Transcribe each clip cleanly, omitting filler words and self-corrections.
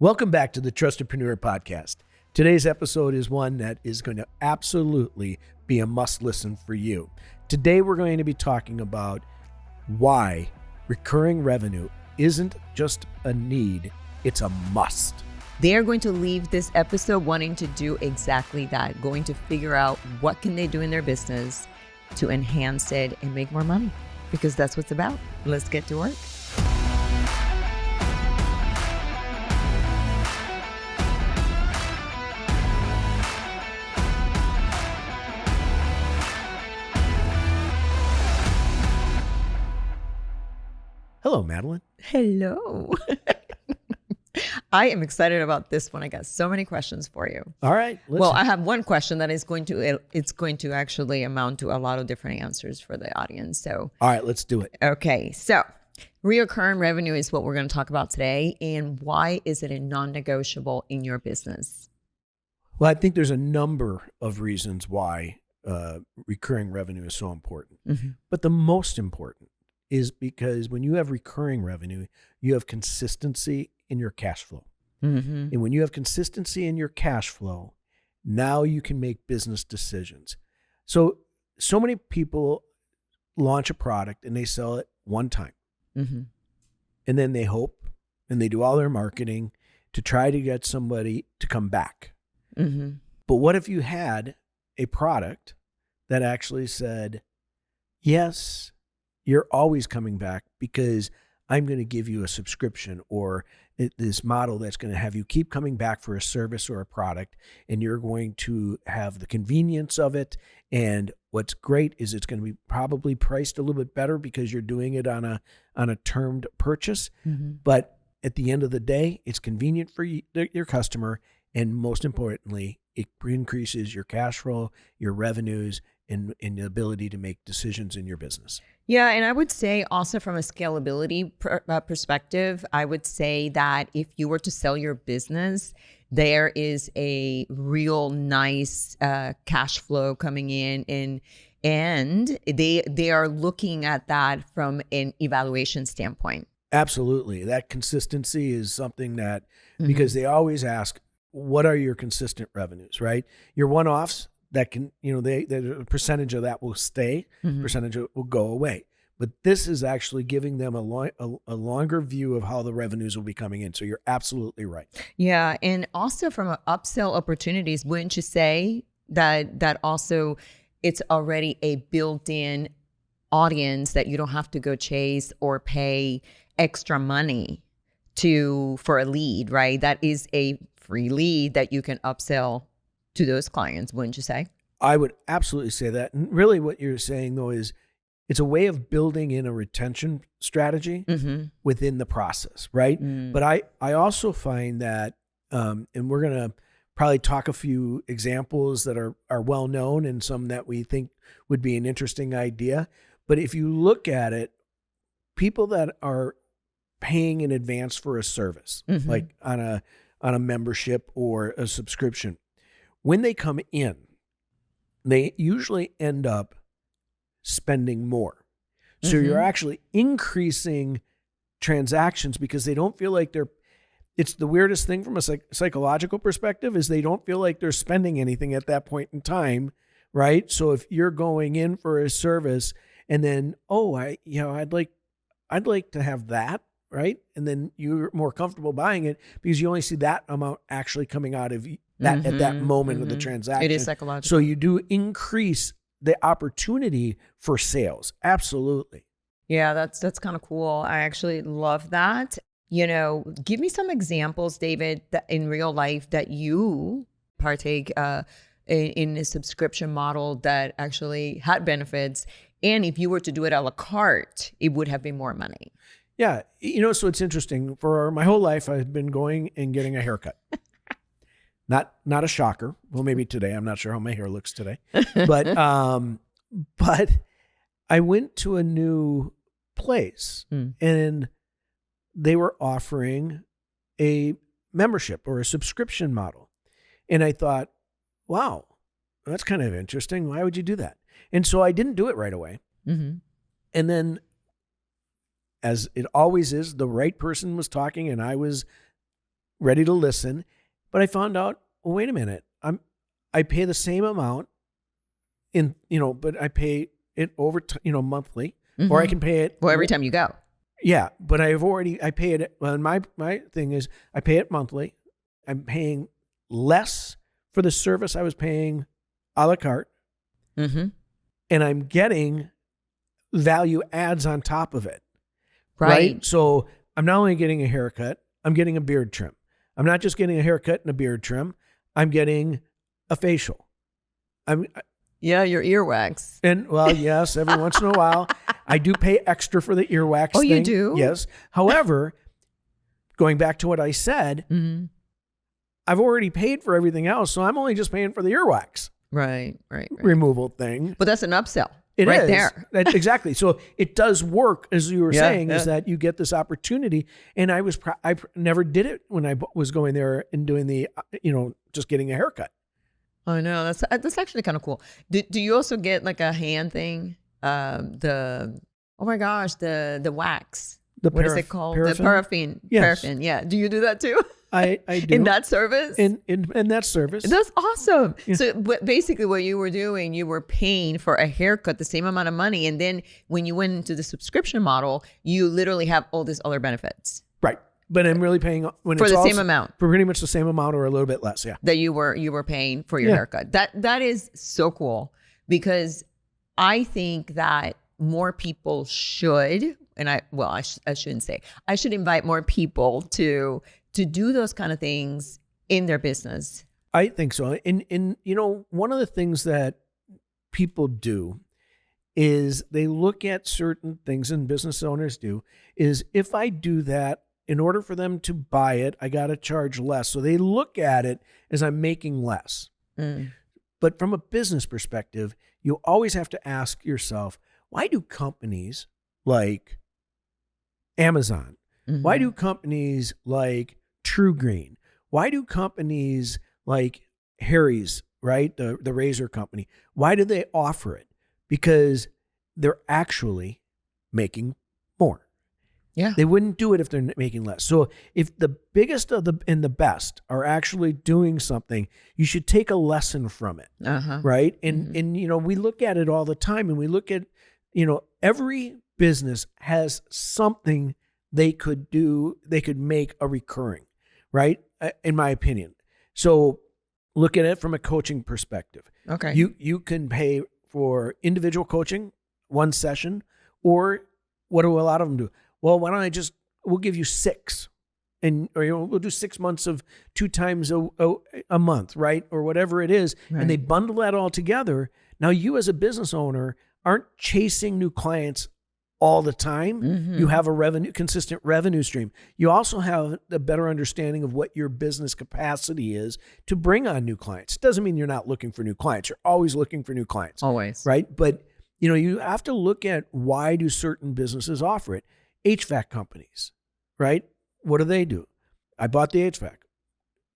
Welcome back to the Trustedpreneur podcast. Today's episode is one that is going to absolutely be a must listen for you. Today we're going to be talking about why recurring revenue isn't just a need, it's a must. They are going to leave this episode wanting to do exactly that, going to figure out what can they do in their business to enhance it and make more money, because that's what it's about. Let's get to work. Hello, Madeline. Hello. I am excited about this one. I got so many questions for you. All right. Well, I have one question that is going to actually amount to a lot of different answers for the audience. So, all right, let's do it. Okay. So, recurring revenue is what we're going to talk about today, and why is it a non-negotiable in your business? Well, I think there's a number of reasons why recurring revenue is so important, but the most important is because when you have recurring revenue, you have consistency in your cash flow. And when you have consistency in your cash flow, now you can make business decisions. So many people launch a product and they sell it one time. And then they hope and they do all their marketing to try to get somebody to come back. But what if you had a product that actually said, yes, you're always coming back because I'm going to give you a subscription or this model that's going to have you keep coming back for a service or a product, and you're going to have the convenience of it. And what's great is it's going to be probably priced a little bit better because you're doing it on a termed purchase. But at the end of the day, it's convenient for your customer. And most importantly, it increases your cash flow, your revenues, and the ability to make decisions in your business. Yeah, and I would say also from a scalability perspective, I would say that if you were to sell your business, there is a real nice cash flow coming in, and they are looking at that from an evaluation standpoint. Absolutely. That consistency is something that, because they always ask, what are your consistent revenues, right? Your one-offs, that can, the percentage of that will stay, percentage will go away. But this is actually giving them a longer view of how the revenues will be coming in. So you're absolutely right. Yeah. And also from an upsell opportunities, wouldn't you say that also it's already a built-in audience that you don't have to go chase or pay extra money for a lead, right? That is a free lead that you can upsell to those clients, wouldn't you say? I would absolutely say that. And really what you're saying, though, is it's a way of building in a retention strategy within the process, right? But I also find that, and we're going to probably talk a few examples that are well known and some that we think would be an interesting idea. But if you look at it, people that are paying in advance for a service, like on a membership or a subscription, when they come in, they usually end up spending more. So you're actually increasing transactions because they don't feel like it's the weirdest thing from a psychological perspective is they don't feel like they're spending anything at that point in time, right? So if you're going in for a service and then, I'd like to have that, right? And then you're more comfortable buying it because you only see that amount actually coming out of that at that moment of the transaction. It is psychological. So you do increase the opportunity for sales. Absolutely. Yeah, that's kind of cool. I actually love that. Give me some examples, David, that in real life that you partake in a subscription model that actually had benefits. And if you were to do it a la carte, it would have been more money. Yeah. So it's interesting. For my whole life, I've been going and getting a haircut. Not a shocker. Well, maybe today. I'm not sure how my hair looks today. But I went to a new place and they were offering a membership or a subscription model. And I thought, wow, that's kind of interesting. Why would you do that? And so I didn't do it right away. And then, as it always is, the right person was talking and I was ready to listen. But I found out, well, wait a minute, I pay the same amount but I pay it over, monthly, or I can pay it. Well, every time you go. Yeah, but I pay it. Well, my thing is I pay it monthly. I'm paying less for the service I was paying a la carte, and I'm getting value adds on top of it. Right. So I'm not only getting a haircut, I'm getting a beard trim. I'm not just getting a haircut and a beard trim. I'm getting a facial. Your earwax. And yes, every once in a while, I do pay extra for the earwax thing. You do? Yes. However, going back to what I said, I've already paid for everything else, so I'm only just paying for the earwax. Right. Removal thing. But that's an upsell. It right is. There. Exactly. So it does work, as you were saying, is that you get this opportunity. And I never did it when I was going there and doing the, just getting a haircut. I know that's actually kind of cool. Do you also get like a hand thing? The wax. What is it called? Paraffin? The paraffin. Yes. Paraffin. Yeah. Do you do that too? I do. In that service? In that service. That's awesome. Yeah. So basically what you were doing, you were paying for a haircut the same amount of money. And then when you went into the subscription model, you literally have all these other benefits. Right. But I'm really paying for the same amount. For pretty much the same amount or a little bit less, yeah. That you were paying for your haircut. That is so cool, because I think that more people should, and I shouldn't say, I should invite more people to do those kind of things in their business. I think so. And one of the things that people do is they look at certain things, and business owners do, is if I do that, in order for them to buy it, I got to charge less. So they look at it as I'm making less. But from a business perspective, you always have to ask yourself, why do companies like Amazon, why do companies like True Green, why do companies like Harry's, right, the razor company, why do they offer it? Because they're actually making more. Yeah. They wouldn't do it if they're making less. So if the biggest of the best are actually doing something, you should take a lesson from it. Right. And we look at it all the time, and we look at, every business has something they could do. They could make a recurring, right? In my opinion. So look at it from a coaching perspective. Okay. You can pay for individual coaching, one session, or what do a lot of them do? Well, why don't we'll give you 6, or we'll do 6 months of 2 times a month, right? Or whatever it is. Right. And they bundle that all together. Now you as a business owner aren't chasing new clients all the time. You have a consistent revenue stream. You also have a better understanding of what your business capacity is to bring on new clients. It doesn't mean you're not looking for new clients. You're always looking for new clients. Always. Right? But you have to look at, why do certain businesses offer it? HVAC companies, right? What do? I bought the HVAC.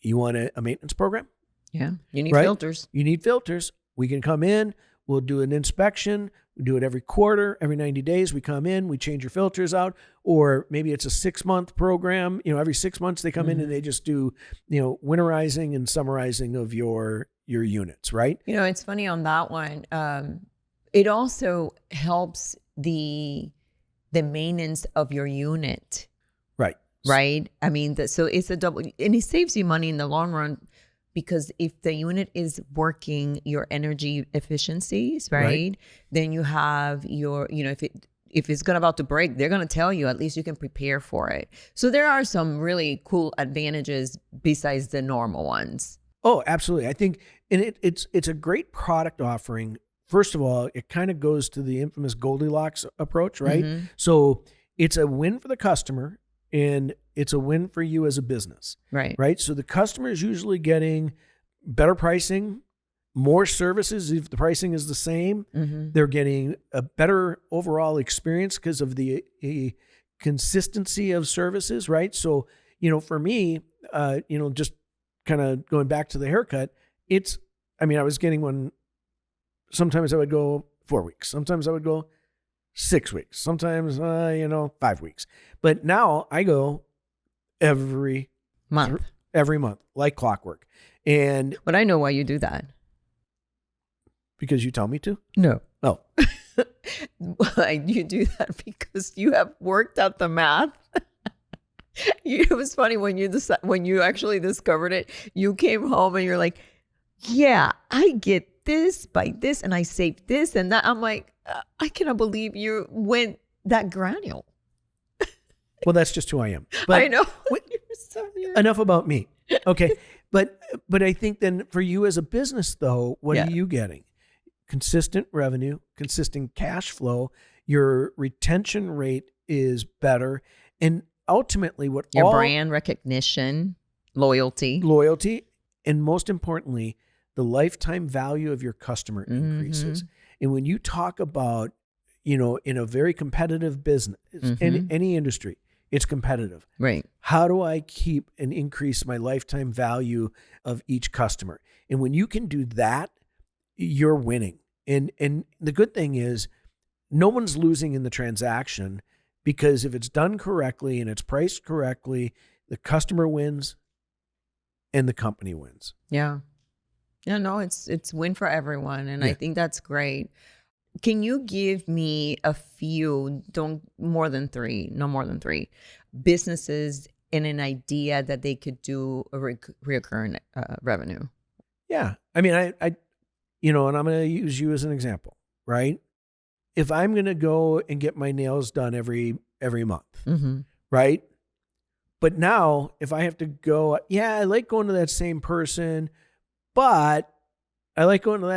You want a maintenance program? Yeah. You need filters. You need filters. We can come in. We'll do an inspection. We do it every quarter, every 90 days. We come in, we change your filters out. Or maybe it's a 6-month program. Every 6 months they come in and they just do, winterizing and summarizing of your units, right? It's funny on that one. It also helps the maintenance of your unit. Right. Right. I mean, so it's a double, and it saves you money in the long run, because if the unit is working your energy efficiencies, right. Then you have your, if it's about to break, they're going to tell you, at least you can prepare for it. So there are some really cool advantages besides the normal ones. Oh, absolutely. I think, and it's a great product offering. First of all, it kind of goes to the infamous Goldilocks approach, right? So it's a win for the customer, and it's a win for you as a business. Right. So the customer is usually getting better pricing, more services. If the pricing is the same, they're getting a better overall experience because of the consistency of services, right? So, for me, just kind of going back to the haircut, I was getting one. Sometimes I would go 4 weeks. Sometimes I would go 6 weeks. Sometimes, 5 weeks. But now I go every month. Every month, like clockwork. And But I know why you do that. because you tell me to? No. Oh, Why you do that because you have worked out the math. It was funny when you actually discovered it. You came home and you're like, "Yeah, I get this by this, and I saved this and that." I'm like, I cannot believe you went that granular. well, that's just who I am. But I know. You're so weird. enough about me. Okay. But I think then for you as a business though, what are you getting? Consistent revenue, consistent cash flow, your retention rate is better. And ultimately Your brand recognition, loyalty, and most importantly, the lifetime value of your customer increases. And when you talk about, in a very competitive business, in any industry, it's competitive. Right. How do I keep and increase my lifetime value of each customer? And when you can do that, you're winning. And the good thing is no one's losing in the transaction, because if it's done correctly and it's priced correctly, the customer wins and the company wins. Yeah. Yeah, no, it's win for everyone. And I think that's great. Can you give me a few, no more than three businesses and an idea that they could do a recurring revenue? Yeah. I mean, I and I'm going to use you as an example, right? If I'm going to go and get my nails done every month, right? But now if I have to go, I like going to that same person, but I like going to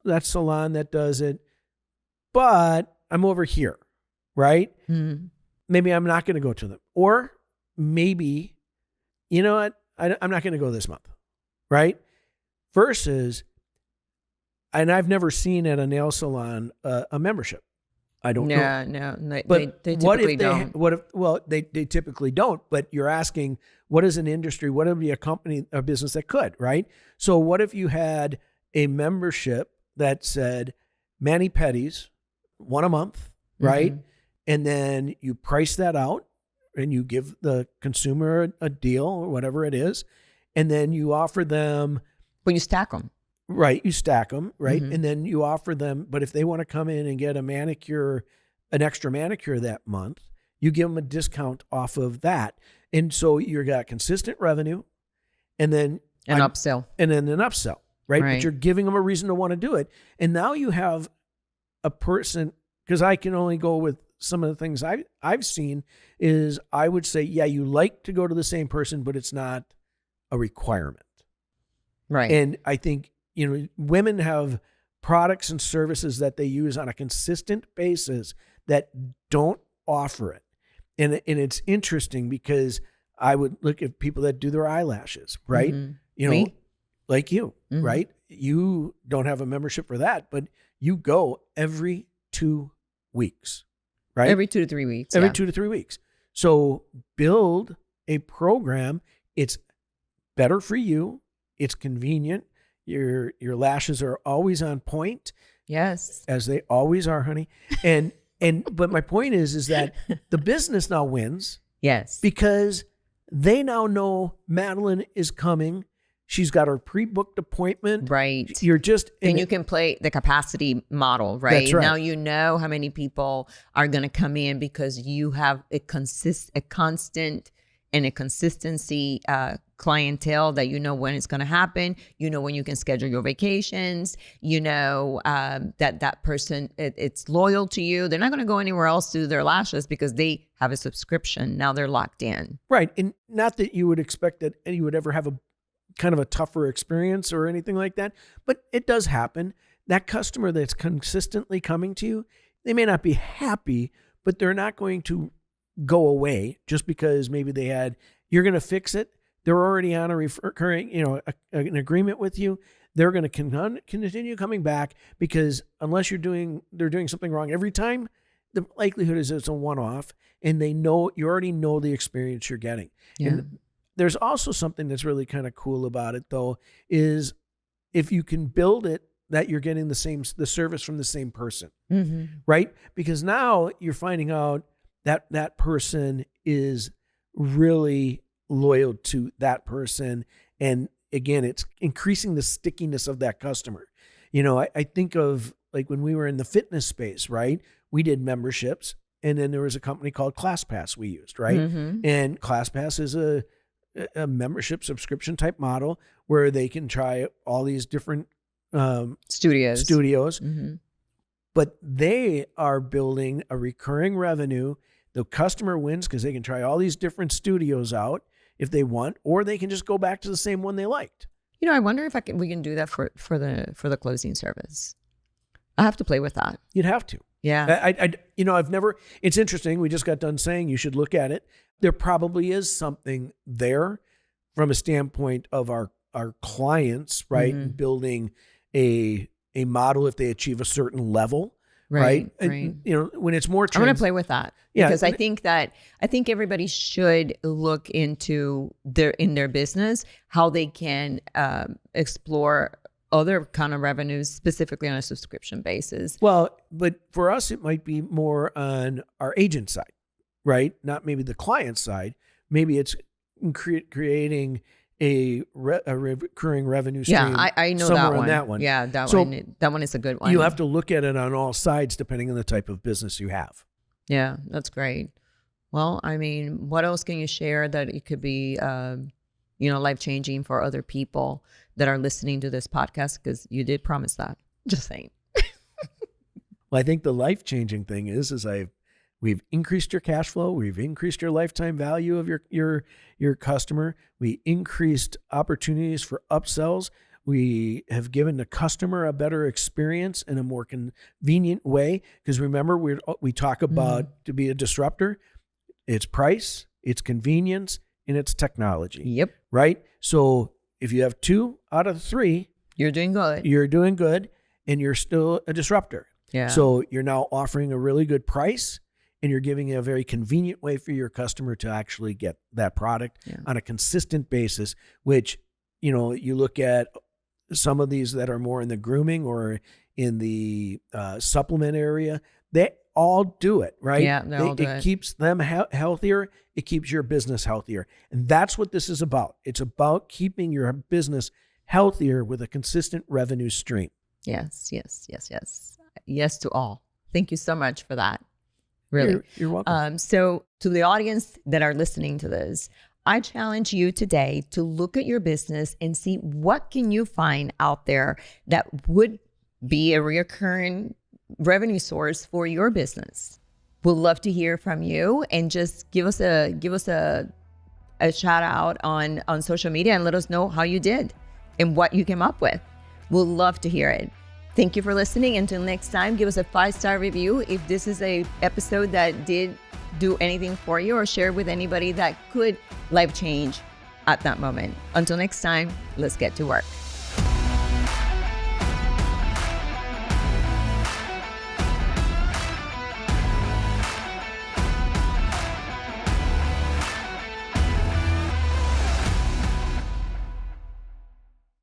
that salon that does it, but I'm over here, right? Maybe I'm not going to go to them. Or maybe, you know what? I'm not going to go this month, right? Versus, and I've never seen at a nail salon a membership. I don't know. No, But they what typically if don't. they typically don't, but you're asking, what is an industry, what would be a company, a business that could, right? So what if you had a membership that said mani-pedis, one a month, right? And then you price that out and you give the consumer a deal or whatever it is. And then you offer them. But you stack them. Right. You stack them, right? And then you offer them, but if they want to come in and get a manicure, an extra manicure that month, you give them a discount off of that. And so you've got consistent revenue and then An upsell. And then an upsell, right? But you're giving them a reason to want to do it. And now you have a person, because I can only go with some of the things I've seen, is I would say, you like to go to the same person, but it's not a requirement. Right. And I think, women have products and services that they use on a consistent basis that don't offer it. And it's interesting because I would look at people that do their eyelashes, right? Me? Like you, right? You don't have a membership for that, but you go every 2 weeks, right? Every 2 to 3 weeks. Every 2 to 3 weeks. So build a program. It's better for you. It's convenient. Your lashes are always on point. Yes. As they always are, honey. But my point is that the business now wins. Yes. Because they now know Madeline is coming. She's got her pre-booked appointment. Right. You're just... And you can play the capacity model, right? That's right. Now you know how many people are going to come in because you have a constant and a consistency clientele that you know when it's going to happen. You know when you can schedule your vacations. You know that person, it's loyal to you. They're not going to go anywhere else to do their lashes because they have a subscription. Now they're locked in. Right. And not that you would expect that you would ever have a kind of a tougher experience or anything like that, but it does happen. That customer that's consistently coming to you, they may not be happy, but they're not going to go away just because maybe you're going to fix it. They're already on a recurring, an agreement with you. They're going to continue coming back because unless they're doing something wrong every time, the likelihood is it's a one-off and you already know the experience you're getting. Yeah. And there's also something that's really kind of cool about it though, is if you can build it that you're getting the service from the same person, right? Because now you're finding out that person is really loyal to that person. And again, it's increasing the stickiness of that customer. I think of like when we were in the fitness space, right? We did memberships, and then there was a company called ClassPass we used, right? Mm-hmm. And ClassPass is a membership subscription type model where they can try all these different studios. Mm-hmm. But they are building a recurring revenue. The customer wins because they can try all these different studios out if they want, or they can just go back to the same one they liked. I wonder if we can do that for the closing service. I have to play with that. You'd have to. Yeah. I've never, it's interesting. We just got done saying you should look at it. There probably is something there from a standpoint of our clients, right? Mm-hmm. Building a model if they achieve a certain level, right? Right. And, when it's more, I'm going to play with that because Yeah. I think everybody should look into in their business, how they can explore other kind of revenues, specifically on a subscription basis. Well, but for us, it might be more on our agent side, right? Not maybe the client side. Maybe it's creating a recurring revenue stream. Yeah, I know somewhere that one. On that one. Yeah, that one is a good one. You have to look at it on all sides depending on the type of business you have. Yeah, that's great. Well, I mean, what else can you share that it could be, life-changing for other people that are listening to this podcast? Because you did promise that. Just saying. Well, I think the life-changing thing is we've increased your cash flow. We've increased your lifetime value of your customer. We increased opportunities for upsells. We have given the customer a better experience in a more convenient way. Because remember, we talk about to be a disruptor, it's price, it's convenience, and it's technology. Yep. Right? So if you have 2 out of 3, you're doing good. You're doing good, and you're still a disruptor. Yeah. So you're now offering a really good price, and you're giving a very convenient way for your customer to actually get that product on a consistent basis, which, you look at some of these that are more in the grooming or in the supplement area, they all do it, right? Yeah, they all do it. It keeps them healthier. It keeps your business healthier. And that's what this is about. It's about keeping your business healthier with a consistent revenue stream. Yes. Yes to all. Thank you so much for that. Really. You're welcome. So to the audience that are listening to this, I challenge you today to look at your business and see what can you find out there that would be a recurring revenue source for your business. We'd love to hear from you, and just give us a shout out on social media and let us know how you did and what you came up with. We'll love to hear it. Thank you for listening. Until next time, give us a 5-star review if this is a episode that did do anything for you, or share with anybody that could life change at that moment. Until next time, let's get to work.